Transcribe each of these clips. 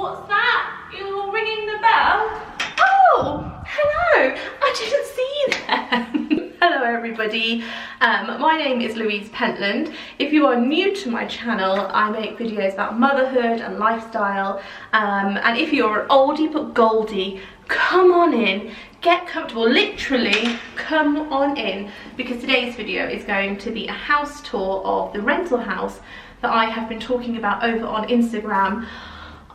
What's that? You're ringing the bell? Oh, hello. I didn't see you there. Hello everybody. My name is Louise Pentland. If you are new to my channel, I make videos about motherhood and lifestyle. And if you're an oldie but goldie, come on in, get comfortable, literally come on in, because today's video is going to be a house tour of the rental house that I have been talking about over on Instagram.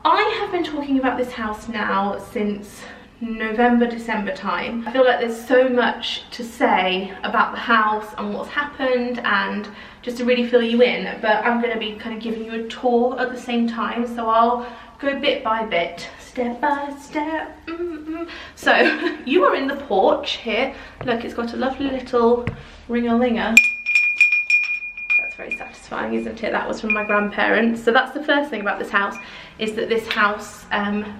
I have been talking about this house now since November, December time. I feel like there's so much to say about the house and what's happened, and just to really fill you in, but I'm going to be kind of giving you a tour at the same time, so I'll go bit by bit, step by step. So you are in the porch here. Look, it's got a lovely little ring-a-linger. That's very satisfying, isn't it? That was from my grandparents. So that's the first thing about this house, is that this house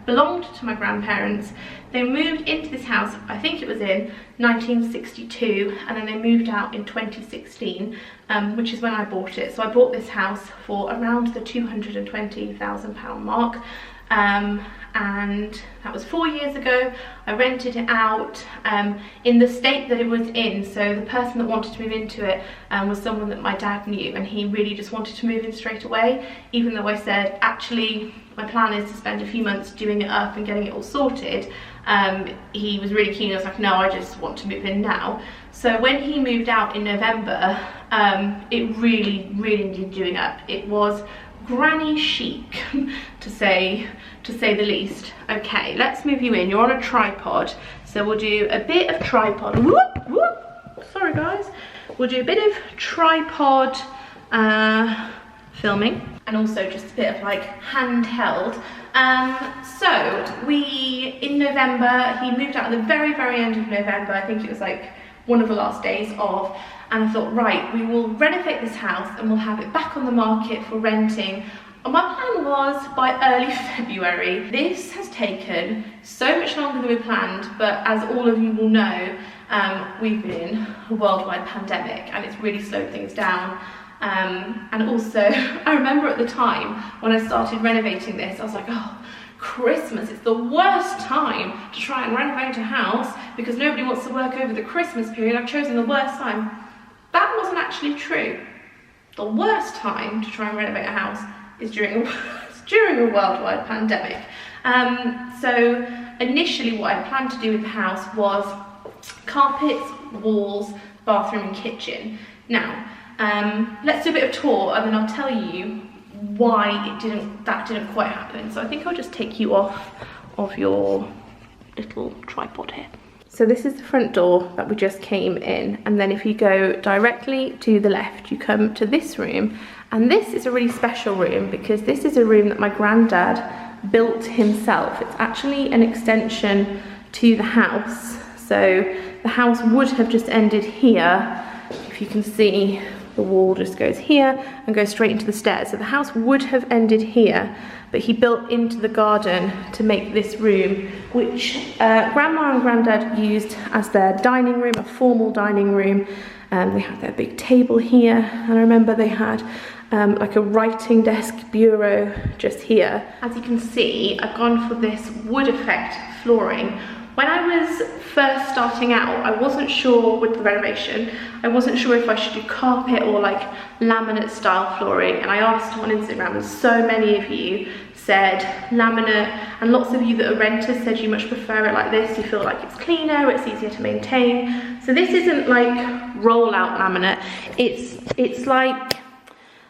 belonged to my grandparents. They moved into this house, I think it was in 1962, and then they moved out in 2016, which is when I bought it. So I bought this house for around the £220,000 mark, and that was 4 years ago. I rented it out in the state that it was in. So the person that wanted to move into it was someone that my dad knew, and he really just wanted to move in straight away, even though I said, actually, my plan is to spend a few months doing it up and getting it all sorted. He was really keen. I was like, no, I just want to move in now. So when he moved out in November, it really needed doing up. It was granny chic, to say the least. Okay, let's move you in. You're on a tripod, so we'll do a bit of tripod. Whoop, whoop. Sorry guys. We'll do a bit of tripod filming, and also just a bit of like handheld. So in November, he moved out at the very end of November. I think it was like one of the last days of, and I thought, right, we will renovate this house and we'll have it back on the market for renting. And my plan was by early February. This has taken so much longer than we planned, but as all of you will know, we've been in a worldwide pandemic, and it's really slowed things down. And also, I remember at the time when I started renovating this, I was like, oh, Christmas, it's the worst time to try and renovate a house because nobody wants to work over the Christmas period. I've chosen the worst time. That wasn't actually true. The worst time to try and renovate a house is during a worldwide pandemic. So initially what I planned to do with the house was carpets, walls, bathroom and kitchen. Now, let's do a bit of tour, and then I'll tell you why that didn't quite happen. So I think I'll just take you off of your little tripod here. So this is the front door that we just came in, and then if you go directly to the left, you come to this room, and this is a really special room because this is a room that my granddad built himself. It's actually an extension to the house. So the house would have just ended here. If you can see, the wall just goes here and goes straight into the stairs. So the house would have ended here, but he built into the garden to make this room, which Grandma and Granddad used as their dining room, a formal dining room. They had their big table here, and I remember they had like a writing desk bureau just here. As you can see, I've gone for this wood effect flooring. When I was first starting out, I wasn't sure with the renovation, I wasn't sure if I should do carpet or like laminate style flooring, and I asked on Instagram, and so many of you said laminate, and lots of you that are renters said you much prefer it like this. You feel like it's cleaner, it's easier to maintain. So this isn't like roll out laminate, it's like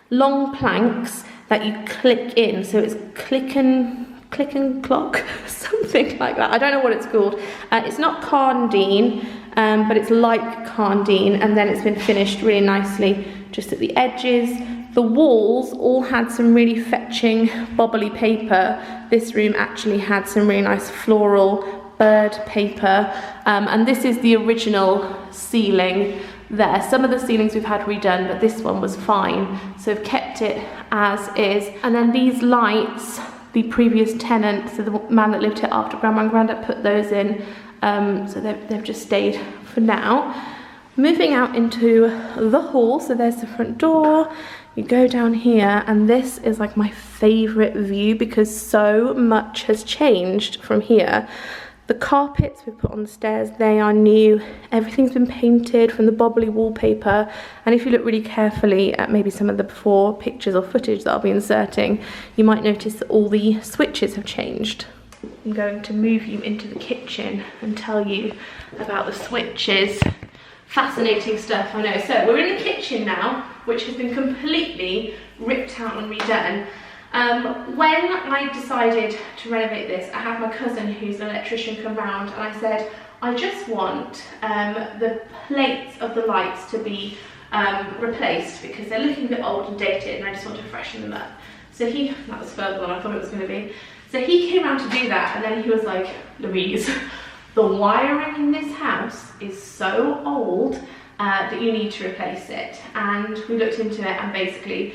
long planks that you click in, so it's click and clock, something like that. I don't know what it's called. It's not Carndine, but it's like Carndine, and then it's been finished really nicely just at the edges. The walls all had some really fetching bobbly paper. This room actually had some really nice floral bird paper, and this is the original ceiling there. Some of the ceilings we've had redone, but this one was fine, so I've kept it as is. And then these lights, the previous tenant, so the man that lived here after Grandma and Grandad put those in, so they've just stayed for now. Moving out into the hall, so there's the front door. You go down here, and this is like my favourite view because so much has changed from here. The carpets we put on the stairs, they are new. Everything's been painted from the bobbly wallpaper. And if you look really carefully at maybe some of the before pictures or footage that I'll be inserting, you might notice that all the switches have changed. I'm going to move you into the kitchen and tell you about the switches. Fascinating stuff, I know. So we're in the kitchen now, which has been completely ripped out and redone. When I decided to renovate this, I had my cousin who's an electrician come round, and I said, I just want the plates of the lights to be replaced because they're looking a bit old and dated, and I just want to freshen them up. So that was further than I thought it was going to be. So he came around to do that, and then he was like, Louise, the wiring in this house is so old that you need to replace it. And we looked into it, and basically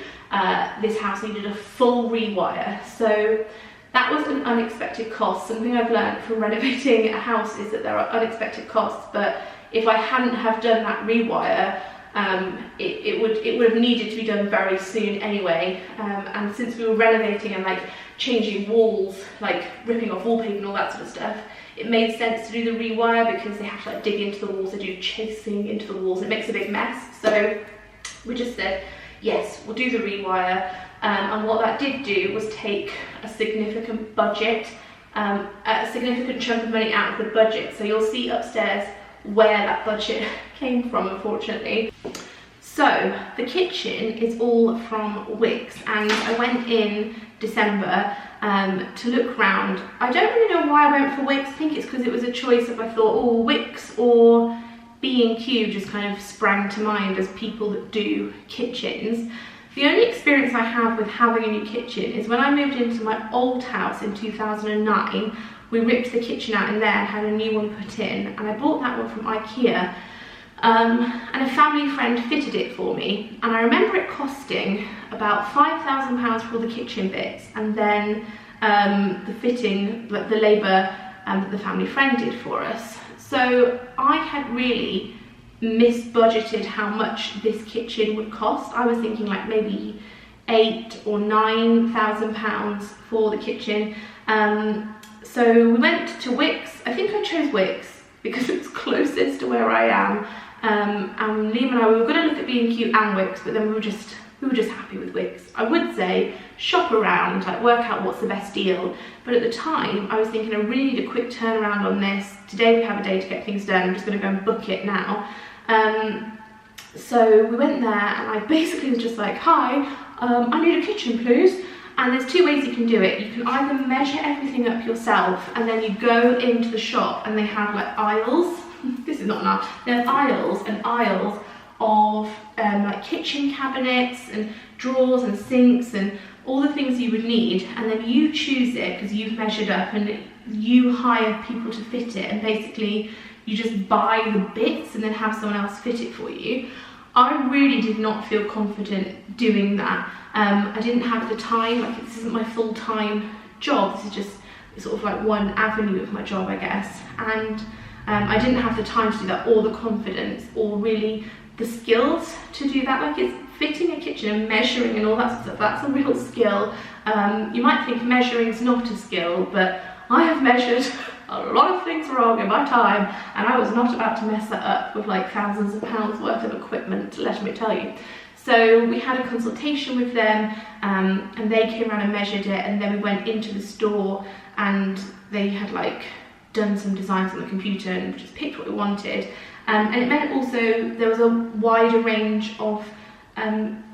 this house needed a full rewire. So that was an unexpected cost. Something I've learned from renovating a house is that there are unexpected costs, but if I hadn't have done that rewire, it would have needed to be done very soon anyway. And since we were renovating and like changing walls, like ripping off wallpaper and all that sort of stuff, it made sense to do the rewire because they have to like dig into the walls, they do chasing into the walls, it makes a big mess. So we just said, yes, we'll do the rewire. And what that did do was take a significant budget, a significant chunk of money out of the budget. So you'll see upstairs where that budget came from, unfortunately. So the kitchen is all from Wickes, and I went in December to look round. I don't really know why I went for Wickes. I think it's because it was a choice of, I thought, oh, Wickes or B&Q just kind of sprang to mind as people that do kitchens. The only experience I have with having a new kitchen is when I moved into my old house in 2009, we ripped the kitchen out in there and had a new one put in, and I bought that one from IKEA. And a family friend fitted it for me, and I remember it costing about £5,000 for all the kitchen bits, and then the fitting, the labour the family friend did for us. So I had really misbudgeted how much this kitchen would cost. I was thinking like maybe £8,000 or £9,000 for the kitchen. So we went to Wickes. I think I chose Wickes because it was closest to where I am. And Liam and I, we were going to look at B&Q and Wickes, but then we were just happy with Wickes. I would say shop around, like work out what's the best deal. But at the time, I was thinking I really need a quick turnaround on this. Today we have a day to get things done. I'm just going to go and book it now. So we went there, and I basically was just like, hi, I need a kitchen, please. And there's two ways you can do it. You can either measure everything up yourself, and then you go into the shop and they have like aisles. This is not enough. There are aisles and aisles of like kitchen cabinets and drawers and sinks and all the things you would need, and then you choose it because you've measured up, and you hire people to fit it, and basically you just buy the bits and then have someone else fit it for you. I really did not feel confident doing that. I didn't have the time. Like, this isn't my full-time job. This is just sort of like one avenue of my job, I guess. And I didn't have the time to do that, or the confidence, or really the skills to do that. Like, it's fitting a kitchen and measuring and all that sort of stuff. That's a real skill. You might think measuring's not a skill, but I have measured a lot of things wrong in my time, and I was not about to mess that up with like thousands of pounds worth of equipment, let me tell you. So we had a consultation with them, and they came around and measured it, and then we went into the store, and they had like done some designs on the computer and just picked what we wanted. And it meant also there was a wider range of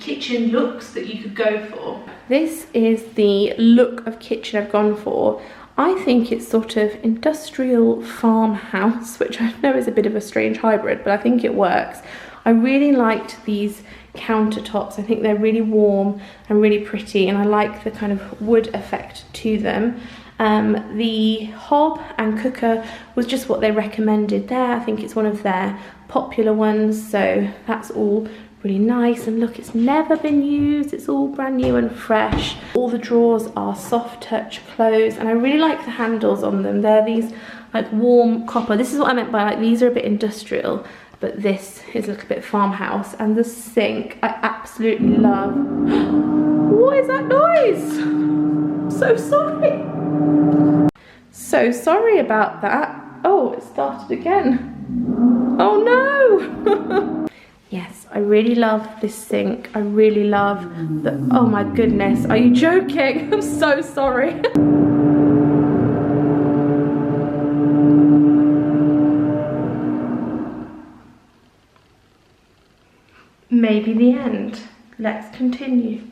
kitchen looks that you could go for. This is the look of kitchen I've gone for. I think it's sort of industrial farmhouse, which I know is a bit of a strange hybrid, but I think it works. I really liked these countertops. I think they're really warm and really pretty, and I like the kind of wood effect to them. The hob and cooker was just what they recommended there. I think it's one of their popular ones, so that's all really nice. And look, it's never been used, it's all brand new and fresh. All the drawers are soft touch closed, and I really like the handles on them. They're these like warm copper. This is what I meant by like these are a bit industrial. but this is a little bit farmhouse. And the sink I absolutely love. What is that noise? So sorry. So sorry about that. Oh, it started again. Oh no. Yes, I really love this sink. I really love the, oh my goodness, are you joking? I'm so sorry. Maybe the end. Let's continue.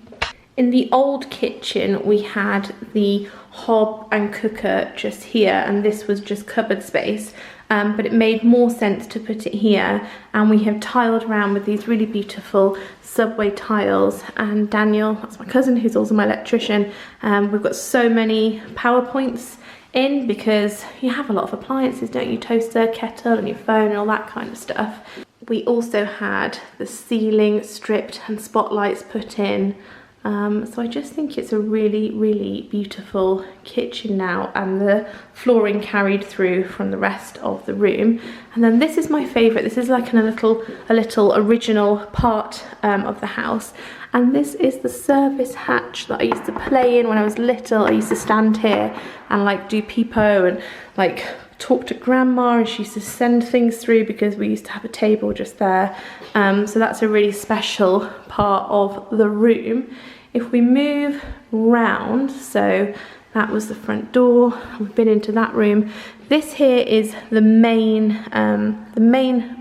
In the old kitchen, we had the hob and cooker just here, and this was just cupboard space. But it made more sense to put it here, and we have tiled around with these really beautiful subway tiles. And Daniel, that's my cousin who's also my electrician, we've got so many power points in because you have a lot of appliances, don't you? Toaster, kettle, and your phone and all that kind of stuff. We also had the ceiling stripped and spotlights put in. So I just think it's a really, really beautiful kitchen now, and the flooring carried through from the rest of the room. And then this is my favourite. This is like a little original part of the house. And this is the service hatch that I used to play in when I was little. I used to stand here and like do peepo and like talk to grandma, and she used to send things through because we used to have a table just there. So that's a really special part of the room. If we move round, so that was the front door, we've been into that room. This here is the main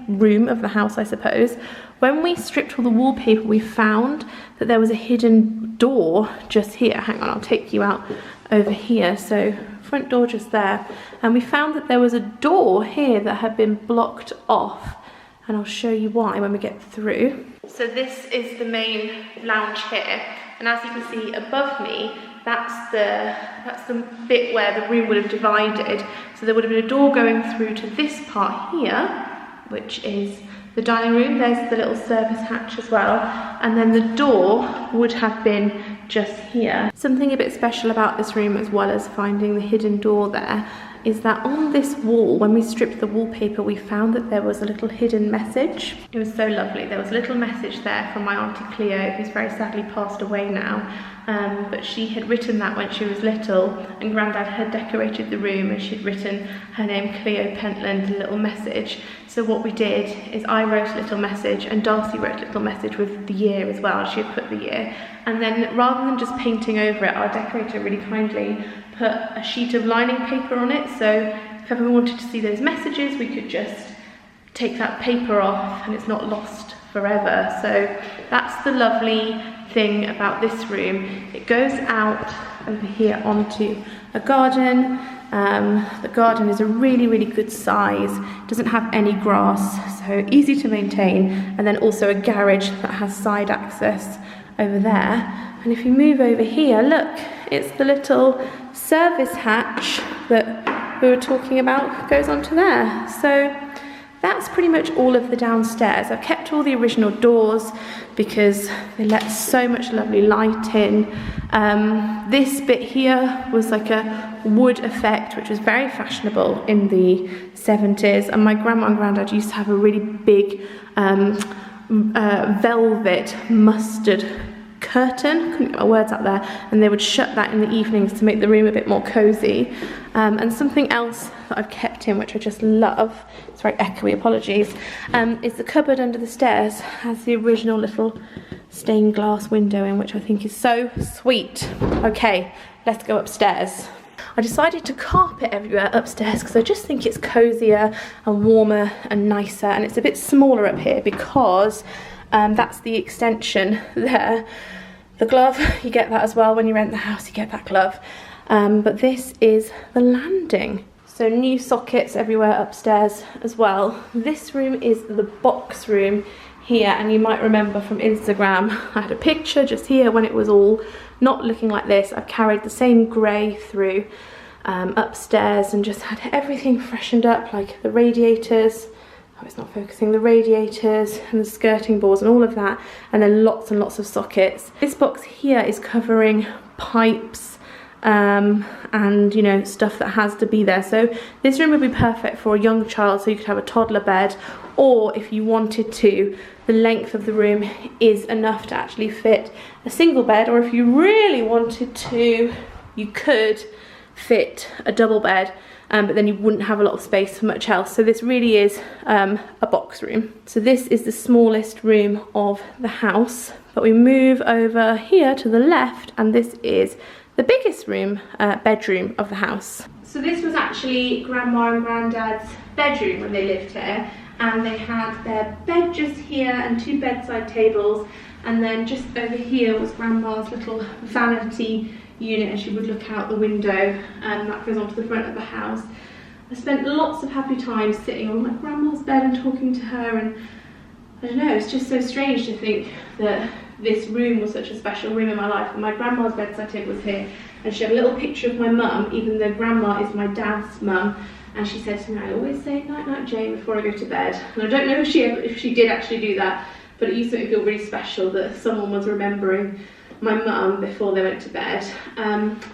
room of the house, I suppose. When we stripped all the wallpaper, we found that there was a hidden door just here. Hang on, I'll take you out over here. So front door just there. And we found that there was a door here that had been blocked off. And I'll show you why when we get through. So this is the main lounge here. And as you can see above me, that's the bit where the room would have divided. So there would have been a door going through to this part here, which is the dining room. There's the little service hatch as well. And then the door would have been just here. Something a bit special about this room, as well as finding the hidden door there, is that on this wall, when we stripped the wallpaper, we found that there was a little hidden message. It was so lovely. There was a little message there from my Auntie Cleo, who's very sadly passed away now. But she had written that when she was little, and Grandad had decorated the room, and she'd written her name, Cleo Pentland, a little message. So what we did is I wrote a little message, and Darcy wrote a little message with the year as well. She had put the year. And then rather than just painting over it, our decorator really kindly put a sheet of lining paper on it. So if ever we wanted to see those messages, we could just take that paper off and it's not lost forever. So that's the lovely thing about this room. It goes out over here onto a garden. The garden is a really, really good size. It doesn't have any grass, so easy to maintain. And then also a garage that has side access over there. And if you move over here, look, it's the little service hatch that we were talking about goes onto there. So that's pretty much all of the downstairs. I've kept all the original doors because they let so much lovely light in. This bit here was like a wood effect, which was very fashionable in the 70s. And my grandma and granddad used to have a really big velvet mustard curtain, couldn't get my words out there, and they would shut that in the evenings to make the room a bit more cozy. And something else that I've kept in, which I just love, it's very echoey, apologies, is the cupboard under the stairs has the original little stained glass window in, which I think is so sweet. Okay, let's go upstairs. I decided to carpet everywhere upstairs because I just think it's cozier and warmer and nicer, and it's a bit smaller up here because that's the extension there. The glove, you get that as well when you rent the house, you get that glove. But this is the landing. So new sockets everywhere upstairs as well. This room is the box room here, and you might remember from Instagram, I had a picture just here when it was all not looking like this. I've carried the same grey through upstairs and just had everything freshened up, like the radiators. Oh, it's not focusing. The radiators and the skirting boards and all of that, and then lots and lots of sockets. This box here is covering pipes and, you know, stuff that has to be there. So this room would be perfect for a young child, so you could have a toddler bed, or if you wanted to, the length of the room is enough to actually fit a single bed, or if you really wanted to, you could fit a double bed, but then you wouldn't have a lot of space for much else. So this really is a box room. So this is the smallest room of the house, but we move over here to the left and this is the biggest room, bedroom of the house. So this was actually Grandma and Granddad's bedroom when they lived here, and they had their bed just here and 2 bedside tables, and then just over here was Grandma's little vanity unit, and she would look out the window, and that goes onto the front of the house. I spent lots of happy times sitting on my grandma's bed and talking to her, and I don't know, it's just so strange to think that this room was such a special room in my life. And my grandma's bedside table was here, and she had a little picture of my mum, even though Grandma is my dad's mum, and she said to me, I always say night night Jane before I go to bed. And I don't know if she did actually do that, but it used to make me feel really special that someone was remembering my mum before they went to bed.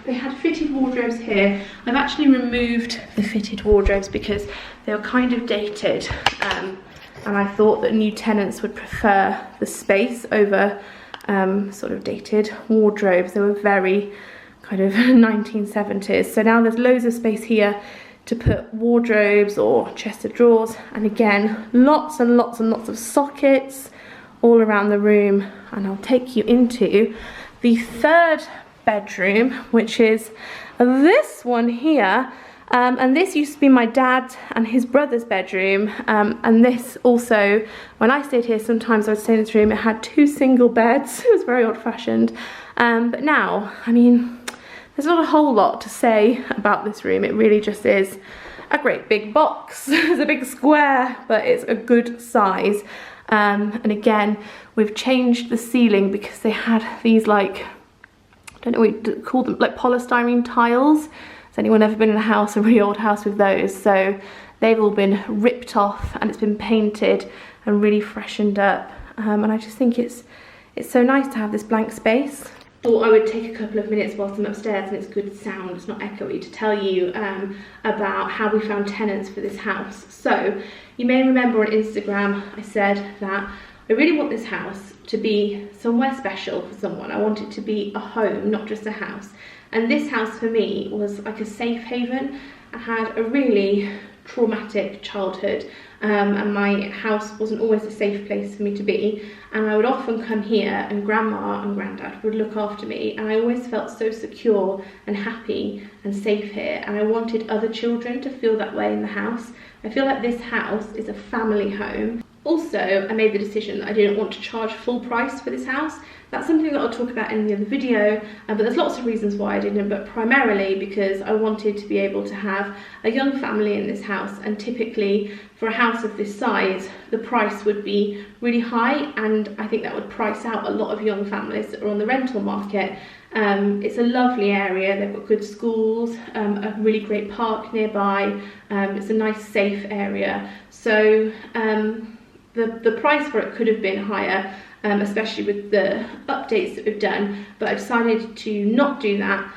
They had fitted wardrobes here. I've actually removed the fitted wardrobes because they were kind of dated, and I thought that new tenants would prefer the space over sort of dated wardrobes. They were very kind of 1970s. So now there's loads of space here to put wardrobes or chest of drawers, and again lots and lots and lots of sockets all around the room. And I'll take you into the 3rd bedroom, which is this one here, and this used to be my dad and his brother's bedroom, and this also, when I stayed here, sometimes I would stay in this room. It had 2 single beds. It was very old-fashioned, but now, I mean, there's not a whole lot to say about this room. It really just is a great big box. It's a big square, but it's a good size. And again, we've changed the ceiling because they had these, like, I don't know what we call them, like polystyrene tiles. Has anyone ever been in a really old house with those? So they've all been ripped off and it's been painted and really freshened up. And I just think it's so nice to have this blank space. Thought I would take a couple of minutes whilst I'm upstairs and it's good sound, it's not echoey, to tell you about how we found tenants for this house. So you may remember on Instagram I said that I really want this house to be somewhere special for someone. I want it to be a home, not just a house. And this house for me was like a safe haven. I had a really traumatic childhood, and my house wasn't always a safe place for me to be, and I would often come here and Grandma and Granddad would look after me, and I always felt so secure and happy and safe here, and I wanted other children to feel that way in the house. I feel like this house is a family home. Also, I made the decision that I didn't want to charge full price for this house. That's something that I'll talk about in the other video, but there's lots of reasons why I didn't, but primarily because I wanted to be able to have a young family in this house, and typically for a house of this size, the price would be really high, and I think that would price out a lot of young families that are on the rental market. It's a lovely area, they've got good schools, a really great park nearby, it's a nice safe area, so the price for it could have been higher, especially with the updates that we've done, but I decided to not do that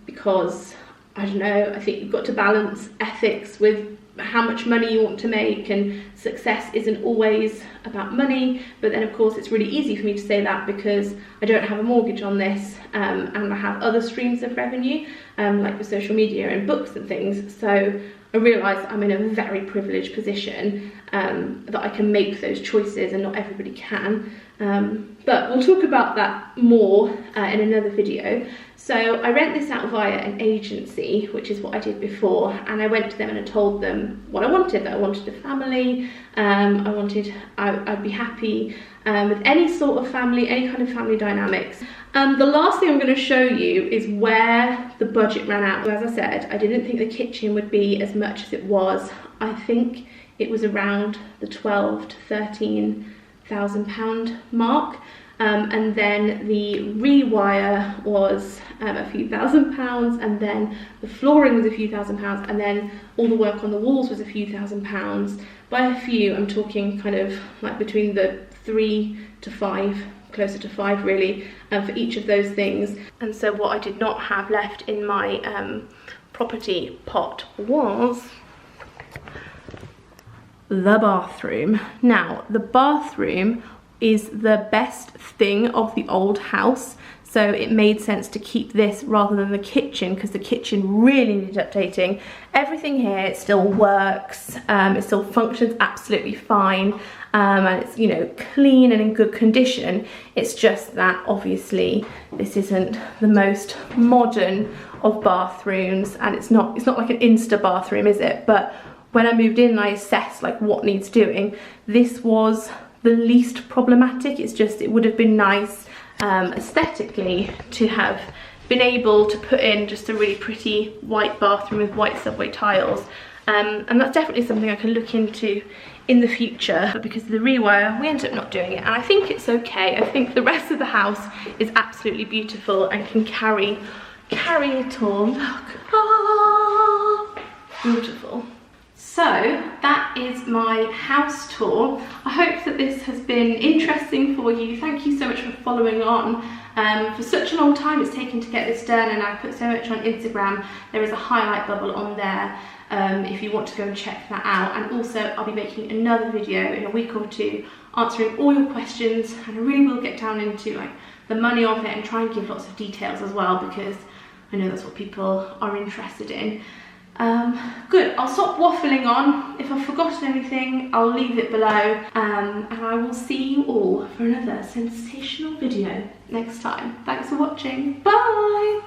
because, I don't know, I think you've got to balance ethics with how much money you want to make, and success isn't always about money. But then of course it's really easy for me to say that because I don't have a mortgage on this, and I have other streams of revenue, like with social media and books and things. So I realise I'm in a very privileged position, that I can make those choices and not everybody can. But we'll talk about that more in another video. So I rent this out via an agency, which is what I did before, and I went to them and I told them what I wanted, that I wanted a family, I'd be happy with any sort of family, any kind of family dynamics. The last thing I'm going to show you is where the budget ran out. So as I said, I didn't think the kitchen would be as much as it was. I think it was around the £12,000 to £13,000 mark, and then the rewire was a few £1,000s, and then the flooring was a few £1,000s, and then all the work on the walls was a few £1,000s. By a few, I'm talking kind of like between the 3 to 5, closer to 5 really, for each of those things. And so what I did not have left in my property pot was the bathroom. Now, the bathroom is the best thing of the old house, so it made sense to keep this rather than the kitchen, because the kitchen really needed updating. Everything here still works, it still functions absolutely fine, and it's, you know, clean and in good condition. It's just that obviously this isn't the most modern of bathrooms, and it's not like an Insta bathroom, is it? But when I moved in and I assessed like what needs doing, this was the least problematic. It's just, it would have been nice aesthetically to have been able to put in just a really pretty white bathroom with white subway tiles, and that's definitely something I can look into in the future, but because of the rewire we ended up not doing it, and I think it's okay. I think the rest of the house is absolutely beautiful and can carry it all. Look, ah, beautiful. So that is my house tour. I hope that this has been interesting for you. Thank you so much for following on. For such a long time it's taken to get this done, and I put so much on Instagram. There is a highlight bubble on there if you want to go and check that out. And also I'll be making another video in a week or two answering all your questions, and I really will get down into like the money of it and try and give lots of details as well, because I know that's what people are interested in. Good, I'll stop waffling on. If I've forgotten anything, I'll leave it below, and I will see you all for another sensational video next time. Thanks for watching, bye!